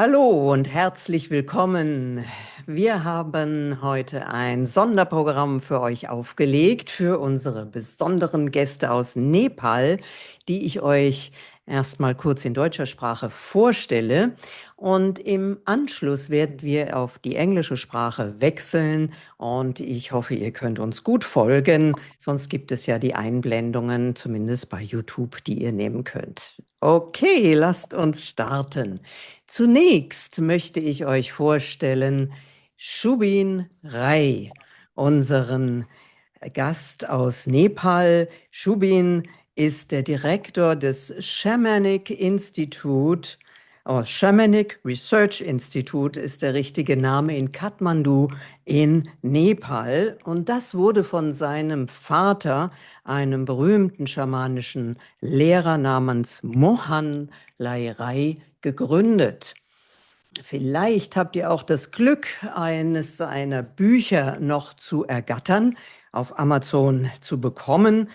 Hallo und herzlich willkommen. Wir haben heute ein Sonderprogramm für euch aufgelegt, für unsere besonderen Gäste aus Nepal, die ich euch erstmal kurz in deutscher Sprache vorstelle. Und im Anschluss werden wir auf die englische Sprache wechseln und ich hoffe, ihr könnt uns gut folgen. Sonst gibt es ja die Einblendungen, zumindest bei YouTube, die ihr nehmen könnt. Okay, lasst uns starten. Zunächst möchte ich euch vorstellen Subin Rai, unseren Gast aus Nepal. Subin ist der Direktor des Shamanic Research Institute ist der richtige Name in Kathmandu in Nepal. Und das wurde von seinem Vater, einem berühmten schamanischen Lehrer namens Mohan Rai, gegründet. Vielleicht habt ihr auch das Glück, eines seiner Bücher noch zu ergattern, auf Amazon zu bekommen.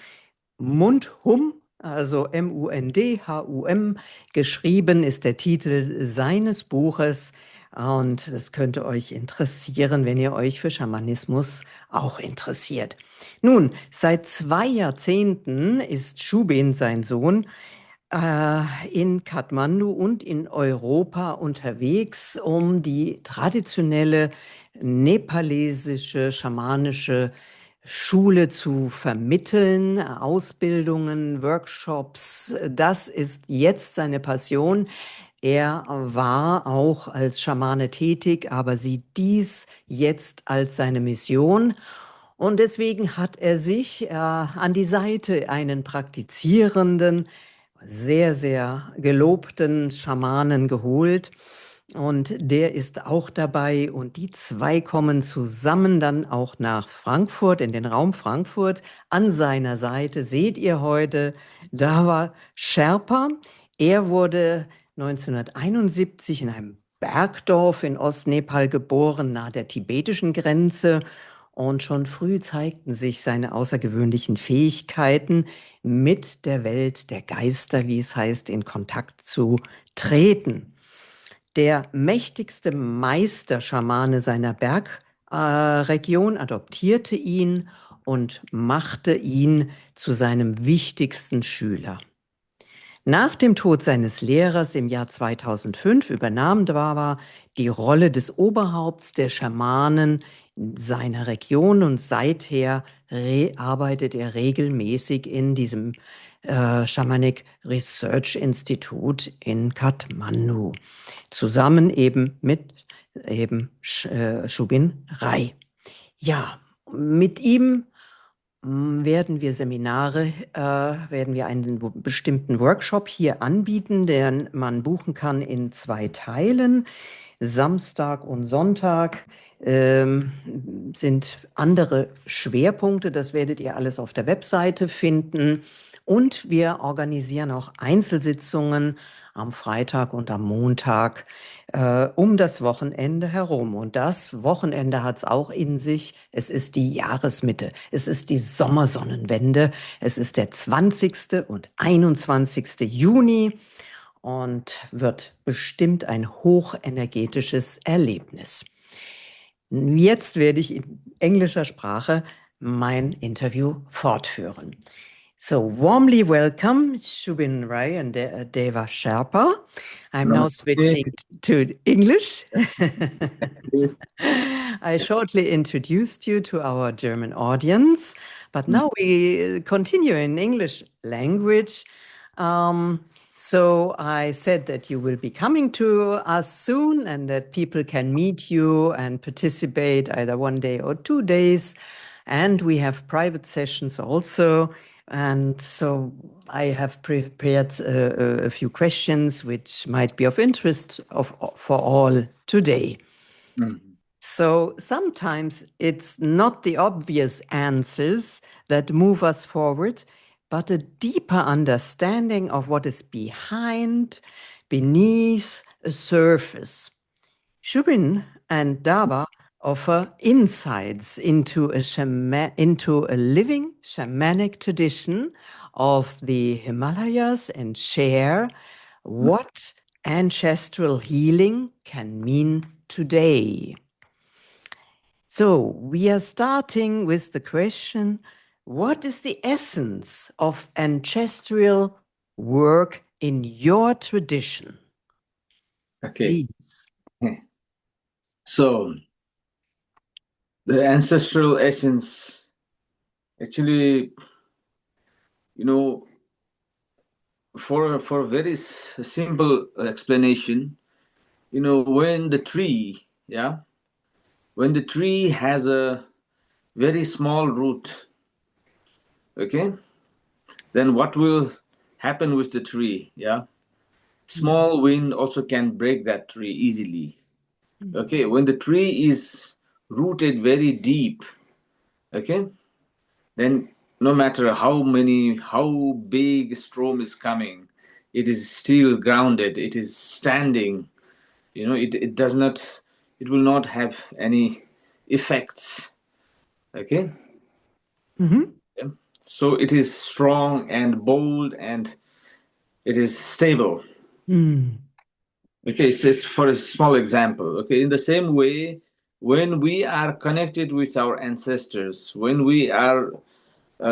Mundhum, also Mundhum, geschrieben ist der Titel seines Buches. Und das könnte euch interessieren, wenn ihr euch für Schamanismus auch interessiert. Nun, seit 2 Jahrzehnten ist Subin, sein Sohn, in Kathmandu und in Europa unterwegs, um die traditionelle nepalesische schamanische Schule zu vermitteln, Ausbildungen, Workshops. Das ist jetzt seine Passion. Er war auch als Schamane tätig, aber sieht dies jetzt als seine Mission. Und deswegen hat er sich an die Seite einen praktizierenden, sehr, sehr gelobten Schamanen geholt. Und der ist auch dabei und die zwei kommen zusammen dann auch nach Frankfurt, in den Raum Frankfurt. An seiner Seite seht ihr heute Dawa Sherpa. Er wurde 1971 in einem Bergdorf in Ostnepal geboren, nahe der tibetischen Grenze. Und schon früh zeigten sich seine außergewöhnlichen Fähigkeiten, mit der Welt der Geister, wie es heißt, in Kontakt zu treten. Der mächtigste Meisterschamane seiner Bergregion adoptierte ihn und machte ihn zu seinem wichtigsten Schüler. Nach dem Tod seines Lehrers im Jahr 2005 übernahm Dawa die Rolle des Oberhaupts der Schamanen in seiner Region und seither arbeitet er regelmäßig in diesem Shamanic Research Institute in Kathmandu, zusammen eben mit Subin Rai. Ja, mit ihm werden wir werden wir einen bestimmten Workshop hier anbieten, den man buchen kann in 2 Teilen. Samstag und Sonntag sind andere Schwerpunkte, das werdet ihr alles auf der Webseite finden. Und wir organisieren auch Einzelsitzungen am Freitag und am Montag um das Wochenende herum. Und das Wochenende hat es auch in sich. Es ist die Jahresmitte. Es ist die Sommersonnenwende. Es ist der 20. und 21. Juni und wird bestimmt ein hochenergetisches Erlebnis. Jetzt werde ich in englischer Sprache mein Interview fortführen. So, warmly welcome, Subin Rai and Dawa Sharpa. I'm now switching to English. I shortly introduced you to our German audience, but now we continue in English language. So I said that you will be coming to us soon and that people can meet you and participate either 1 day or 2 days. And we have private sessions also. And so I have prepared a few questions which might be of interest for all today. So sometimes it's not the obvious answers that move us forward, but a deeper understanding of what is beneath a surface. Subin and Dawa offer insights into a living shamanic tradition of the Himalayas and share what ancestral healing can mean today. So we are starting with the question, what is the essence of ancestral work in your tradition? Okay. Please. So the ancestral essence, actually, for a very simple explanation, when the tree, when the tree has a very small root, okay, then what will happen with the tree? Small wind also can break that tree easily. Okay, when the tree is rooted very deep, okay, then no matter how big storm is coming, it is still grounded, it is standing. It will not have any effects. Okay. Yeah. So it is strong and bold and it is stable. Okay, so for a small example, okay, in the same way, when we are connected with our ancestors, when we are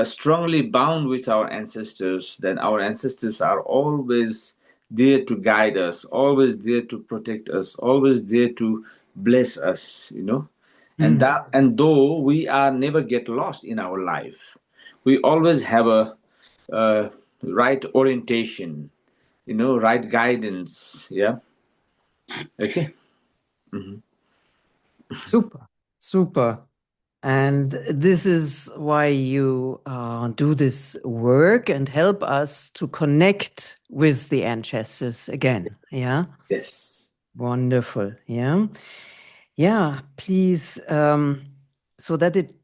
strongly bound with our ancestors, then our ancestors are always there to guide us, always there to protect us, always there to bless us, and though we are never get lost in our life, we always have a right orientation, right guidance. Yeah. Okay. Super, super. And this is why you do this work and help us to connect with the ancestors again. Yeah. Yes. Wonderful. Yeah. Yeah. Please, so that it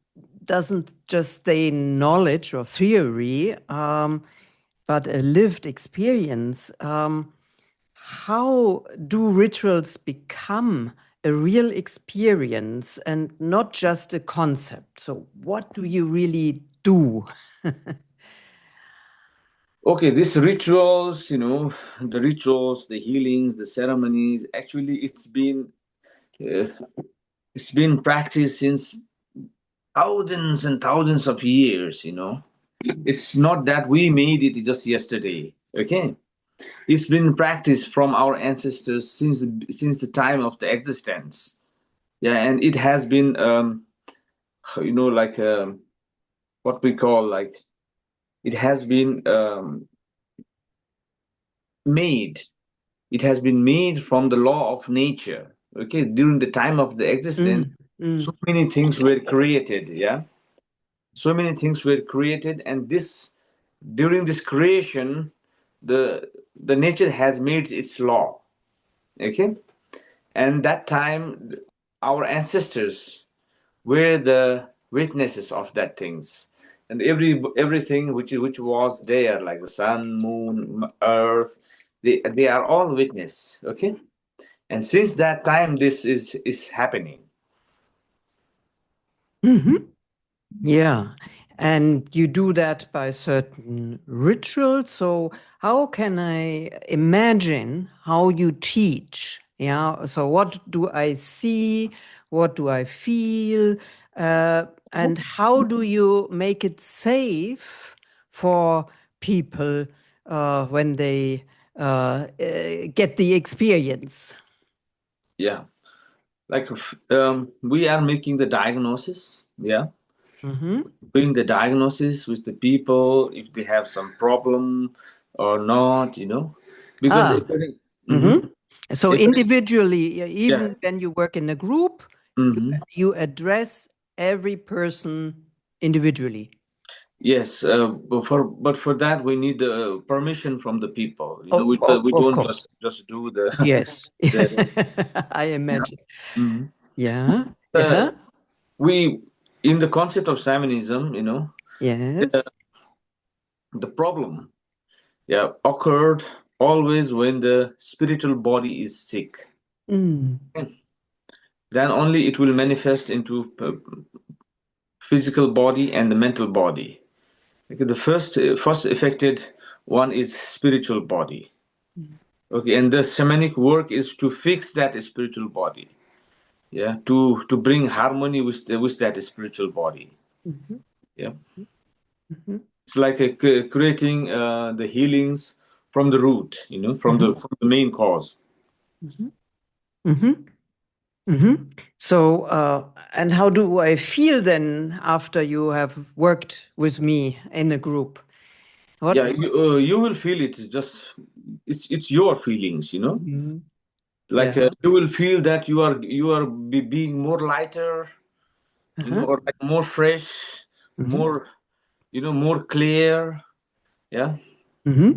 doesn't just stay knowledge or theory, but a lived experience. How do rituals become a real experience and not just a concept? So what do you really do? Okay, these rituals, the rituals, the healings, the ceremonies, actually uh, it's been practiced since thousands and thousands of years. It's not that we made it just yesterday. Okay, it's been practiced from our ancestors since the time of the existence. Yeah, and it has been like what we call, like, it has been made it has been made from the law of nature. Okay, during the time of the existence, so many things were created. Yeah, so many things were created, and this during this creation, the nature has made its law. Okay, and that time our ancestors were the witnesses of that things, and everything which was there, like the sun, moon, earth, they are all witness. Okay, and since that time this is happening. Yeah. And you do that by certain rituals. So how can I imagine how you teach? Yeah. So what do I see? What do I feel? And how do you make it safe for people when they get the experience? Yeah, like we are making the diagnosis. Yeah, doing the diagnosis with the people if they have some problem or not, because Ah. everybody, So everybody, individually, yeah. even when you work in a group, you address every person individually. Yes, but for that we need the permission from the people. Oh, We of don't course. just do the Yes. the. I imagine. Mhm. Yeah. Uh, Yeah. we in the concept of shamanism, Yes. the problem, occurred always when the spiritual body is sick. Okay. Then only it will manifest into physical body and the mental body. Okay, the first affected one is spiritual body. Okay, and the shamanic work is to fix that spiritual body. Yeah, to bring harmony with that spiritual body. Mm-hmm. Yeah, Mm-hmm. it's like creating the healings from the root, from Mm-hmm. the main cause. Mm-hmm. Mm-hmm. Mm-hmm. So, and how do I feel then after you have worked with me in a group? What? Yeah, you will feel it. It's your feelings, Mm-hmm. like Yeah. you will feel that you are being more lighter, Uh-huh. or like more fresh, Mm-hmm. more more clear. Yeah, Mm-hmm.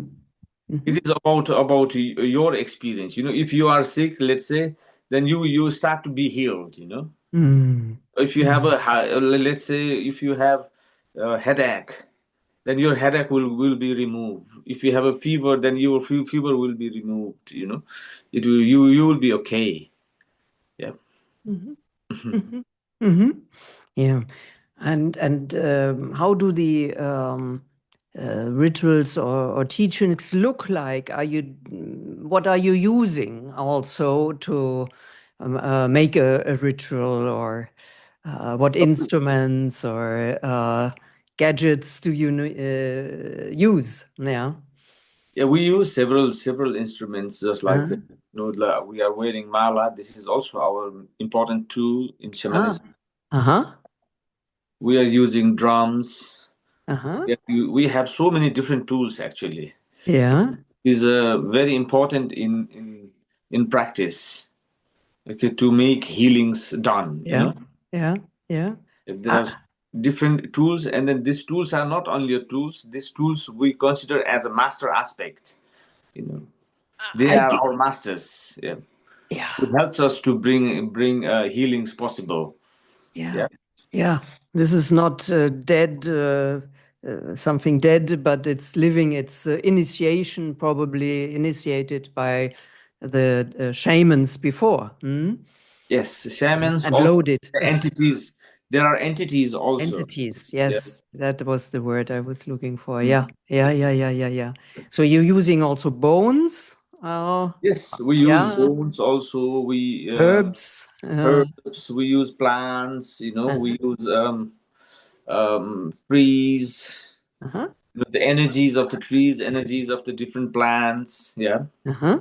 Mm-hmm. it is about your experience. If you are sick, let's say, then you start to be healed. Mm-hmm. If you have let's say, if you have a headache, then your headache will be removed. If you have a fever, then your fever will be removed. You will be okay. Yeah. Mm-hmm. Mm-hmm. Mm-hmm. Yeah. And how do the rituals or teachings look like? What are you using also to make a ritual, or what instruments or gadgets do you use? Yeah. Yeah, we use several instruments, just like Uh, we are wearing mala. This is also our important tool in ah. shamanism. Uh-huh. We are using drums. Uh-huh. Yeah, we have so many different tools actually. Yeah. Is very important in practice. Okay, to make healings done. Yeah. Yeah. Yeah. If there are Ah, different tools, and then these tools are not only your tools. These tools we consider as a master aspect. You know, they I are get, our masters. Yeah. yeah. It helps us to bring healings possible. Yeah. Yeah. Yeah. This is not dead, something dead, but it's living. It's initiation, probably initiated by the shamans before. Hmm? Yes, shamans And also, loaded. entities. There are entities also. Entities. Yeah. Yes, that was the word I was looking for. Mhm. Yeah. Yeah. Yeah. Yeah. Yeah. Yeah. So you're using also bones? Yes, we use Yeah. bones also. We Herbs. herbs. We use plants. We use trees. Uh-huh. The energies of the trees, energies of the different plants. Yeah, Uh-huh.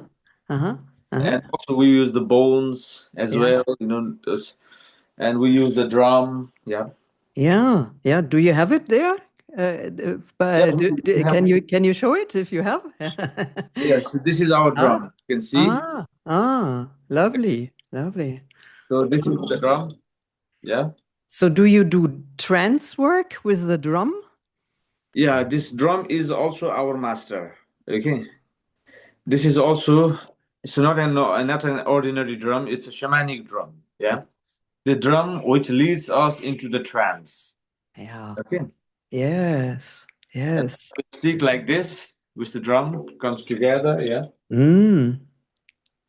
Uh-huh. Uh-huh. and also we use the bones as Yeah. well. And we use the drum. Yeah. Yeah. Yeah. Do you have it there? Yeah, But we have. can you show it if you have? Yes, this is our Ah. drum. You can see. Ah. Ah. Lovely. Lovely. So this is the drum. Yeah. So do you do trance work with the drum? Yeah, this drum is also our master. Okay. This is also, it's not an ordinary drum, it's a shamanic drum. Yeah. The drum which leads us into the trance. Yeah. Okay. Yes. And Yes. we stick like this with the drum, comes together. Yeah. Mm.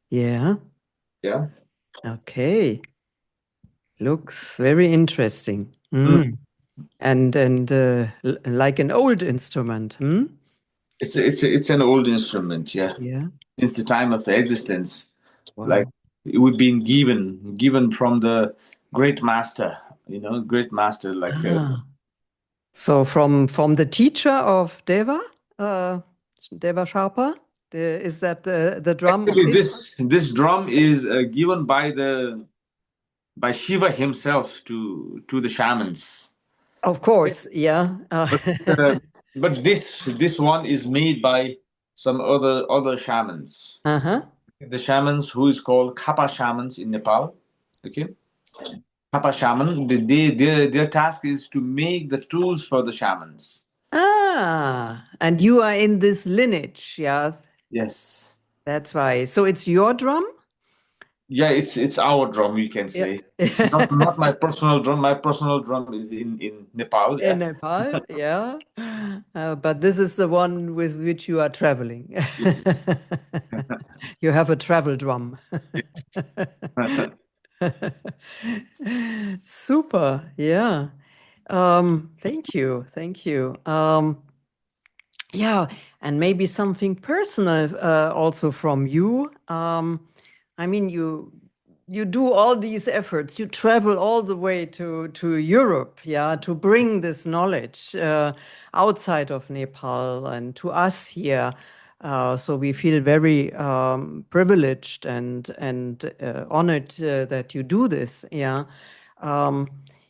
Yeah. Yeah. Okay. Looks very interesting. Mm. Mm. And like an old instrument. Hmm? It's an old instrument. Yeah. Yeah. Since the time of the existence, like Wow. we've been given from the great master. Great master, like. Ah. So from the teacher of uh, Dawa Sharpa, is that the drum of Actually, his? this drum is given by Shiva himself to the shamans. Of course, yeah. But but this one is made by some other shamans. Uh-huh. The shamans who is called Kappa shamans in Nepal. Okay, Kappa shaman. Their task is to make the tools for the shamans. Ah, and you are in this lineage, yeah. Yes. That's why. So it's your drum? Yeah, it's our drum, you can Yeah. say. It's not my personal drum. My personal drum is in Nepal. In Yeah. Nepal, yeah. But this is the one with which you are traveling. Yes. You have a travel drum. Super, yeah. Thank you, thank you. Yeah, and maybe something personal also from you. I mean, you do all these efforts. You travel all the way to Europe, yeah, to bring this knowledge outside of Nepal and to us here. So we feel very privileged and honored that you do this. Yeah.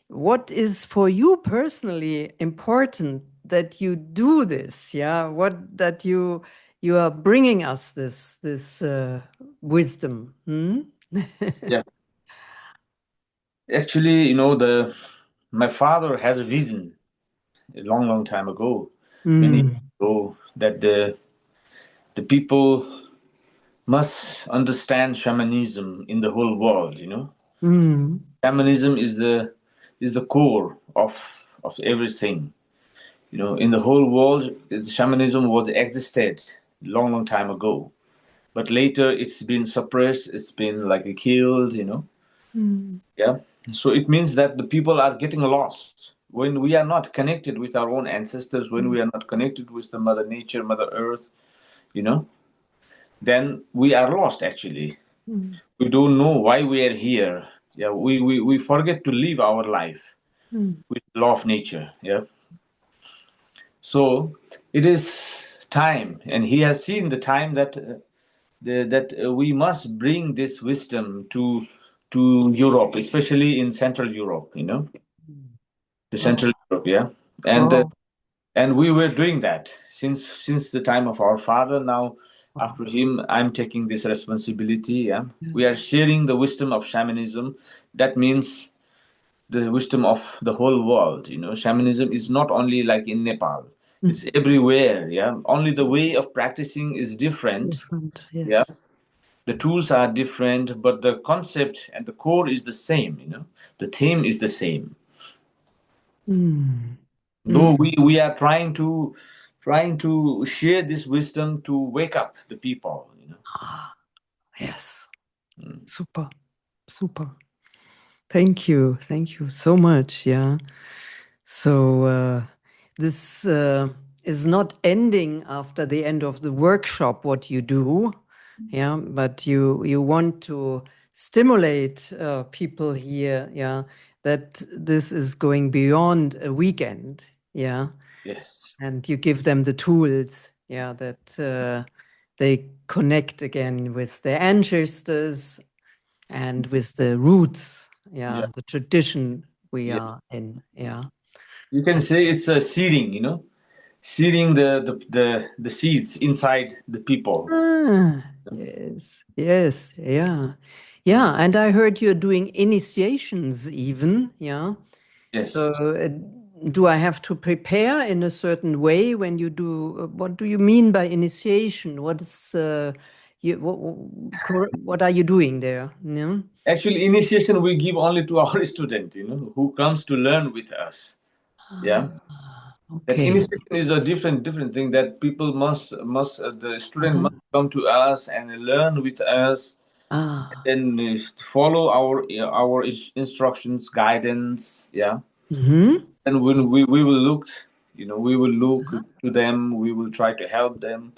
What is for you personally important that you do this? Yeah. What that you are bringing us this wisdom. Yeah. Actually, you know, my father has a vision a long time ago, many years ago, that the people must understand shamanism in the whole world, you know. Shamanism is the core of everything. You know, in the whole world, shamanism was existed long time ago. But later it's been suppressed, it's been like killed, you know. Yeah. So it means that the people are getting lost. When we are not connected with our own ancestors, when we are not connected with the Mother Nature, Mother Earth, you know, then we are lost actually. We don't know why we are here. Yeah, we forget to live our life with law of nature. Yeah. So it is time, and he has seen the time that we must bring this wisdom to Europe, especially in Central Europe. You know, the Oh, Central Europe, yeah, and uh, oh, and we were doing that since the time of our father. Now, oh. after him, I'm taking this responsibility. Yeah, we are sharing the wisdom of shamanism. That means the wisdom of the whole world. You know, shamanism is not only like in Nepal; it's everywhere. Yeah, only the way of practicing is different. Different, Yeah, yes. the tools are different, but the concept and the core is the same. You know, the theme is the same. Mm. Though we are trying to share this wisdom to wake up the people. You know. Ah, yes. Super, super. Thank you so much. Yeah. So this is not ending after the end of the workshop, what you do, yeah, but you want to stimulate people here, yeah, that this is going beyond a weekend, yeah, Yes. and you give them the tools, yeah, that they connect again with their ancestors and with the roots, Yeah. yeah, the tradition we Yeah. are in, yeah. You can say it's a seeding. You know, seeding the seeds inside the people. Ah, yes, yes, yeah. Yeah, and I heard you're doing initiations even, yeah. Yes. So do I have to prepare in a certain way when you do, what do you mean by initiation? What is, what are you doing there? Yeah? Actually, initiation we give only to our student. You know, who comes to learn with us. Yeah. Ah, That okay. initiation is a different thing that people must the student Uh-huh. must come to us and learn with us, Ah. and then follow our instructions, guidance. Yeah. Mm-hmm. And when we will look, you know, we will look to them, we will try to help them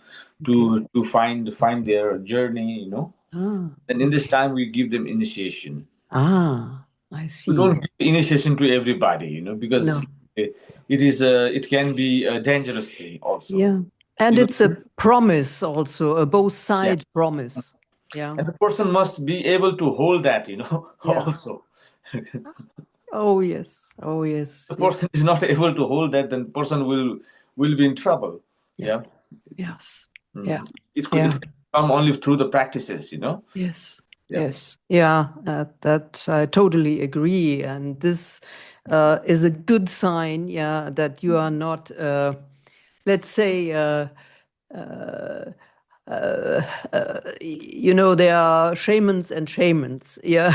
Okay. to find their journey, you know. Ah, And in this okay. time we give them initiation. Ah, I We see. don't give initiation to everybody, you know, No. because it can be a dangerous thing also. Yeah. And You it's a know, promise also, a both yeah. side promise. Yeah. And the person must be able to hold that, you know, Yeah. also. Oh, yes. Oh, yes. The person Yes. is not able to hold that, then person will be in trouble. Yeah. Yeah. Yes. Yeah. Mm. It Yeah. could come only through the practices, you know. Yes. Yeah. Yes. Yeah. That I totally agree. And this is a good sign, yeah, that you are not, let's say, there are shamans and shamans, yeah.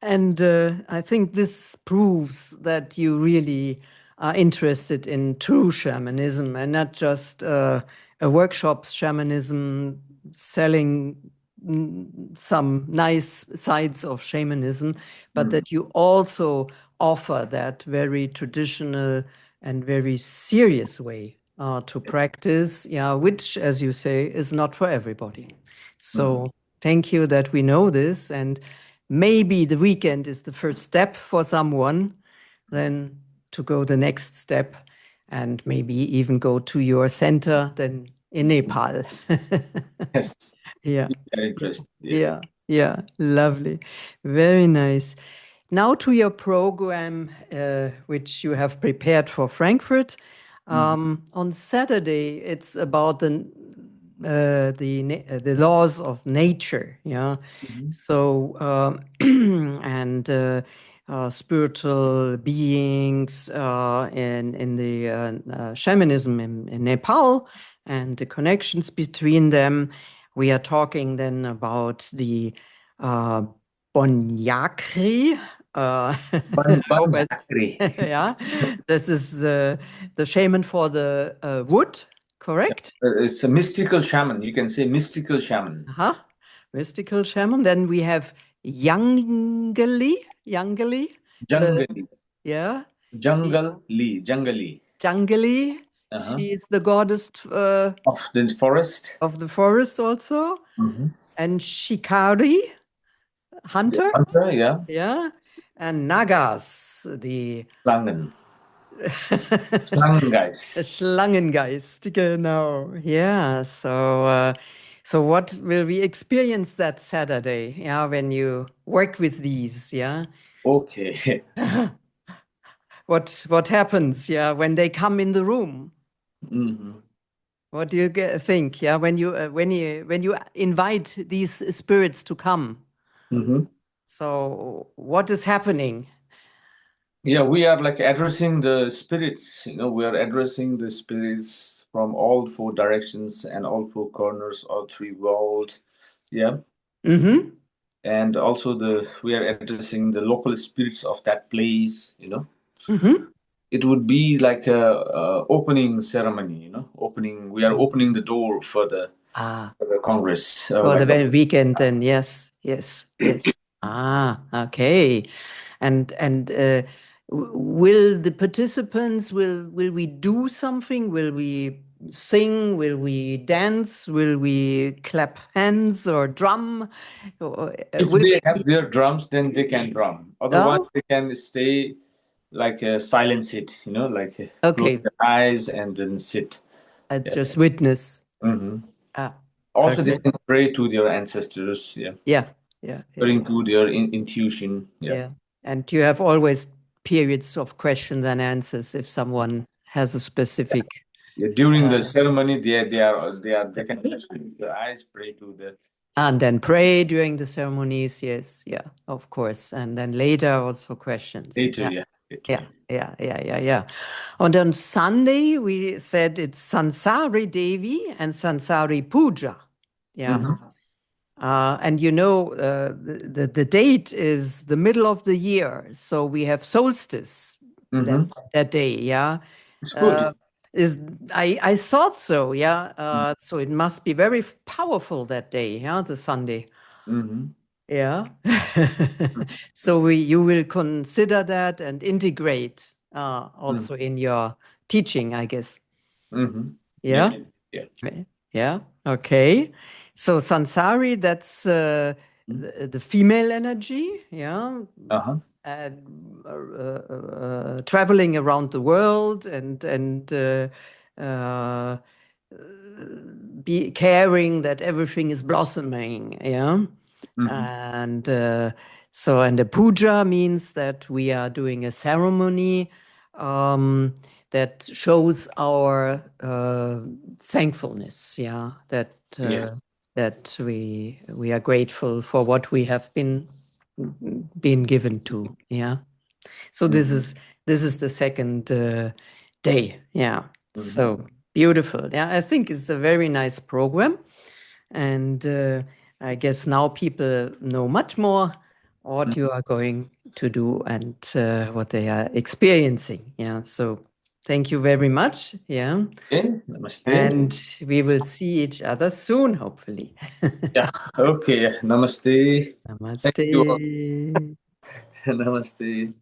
And I think this proves that you really are interested in true shamanism and not just a workshop shamanism selling some nice sides of shamanism, but Mm. that you also offer that very traditional and very serious way. to practice, which, as you say, is not for everybody. So thank you that we know this, and maybe the weekend is the first step for someone, then to go the next step and maybe even go to your center then in Nepal. Yes. Yeah. Very interesting. Yeah. Lovely. Very nice. Now to your program, which you have prepared for Frankfurt. On Saturday, it's about the laws of nature. Yeah. So and spiritual beings in the shamanism in Nepal and the connections between them. We are talking then about the Bonyakri. Yeah, this is the shaman for the wood, correct? It's a mystical shaman. You can say mystical shaman. Mystical shaman. Then we have Yangali. Jungali. Yeah. Jungali. She is the goddess of the forest. Of the forest also. And Shikari, hunter. Yeah. And Nagas, the Schlangen. Schlangengeist, genau. Yeah. So what will we experience that Saturday? Yeah, when you work with these, yeah. Okay. What happens? Yeah, when they come in the room. What do you think? Yeah, when you invite these spirits to come. So what is happening? Yeah, we are like addressing the spirits. We are addressing the spirits from all four directions and all four corners, all three worlds. Yeah. And also we are addressing the local spirits of that place. It would be like a opening ceremony. We are opening the door for the Congress. For the weekend, then yes. Okay. And will the participants, will we do something? Will we sing? Will we dance? Will we clap hands or drum? If they have their drums, then they can drum. Otherwise, they can stay like a silent sit, like close their eyes and then sit. Just witness. Also, they can pray to their ancestors. According to their intuition. And you have always periods of questions and answers if someone has a specific. During the ceremony, they can open their eyes, pray to the. And then pray during the ceremonies, yes, of course. And then later also questions. Later, Yeah. And on Sunday, we said it's Sansari Devi and Sansari Puja. Yeah. And the date is the middle of the year. So we have solstice that day, yeah. It's good. I thought so, yeah. So it must be very powerful that day, yeah, the Sunday. Yeah. So you will consider that and integrate also in your teaching, I guess. Yeah. Okay. So Sansari, that's the female energy, yeah. Traveling around the world and be caring that everything is blossoming, yeah. And the puja means that we are doing a ceremony that shows our thankfulness, yeah, that we are grateful for what we have been given to, yeah. So this is the second day, yeah. So beautiful, yeah. I think it's a very nice program, and I guess now people know much more what you are going to do and what they are experiencing, yeah. So thank you very much, yeah. Namaste. And we will see each other soon, hopefully. Yeah. Okay. Namaste. Namaste. Namaste.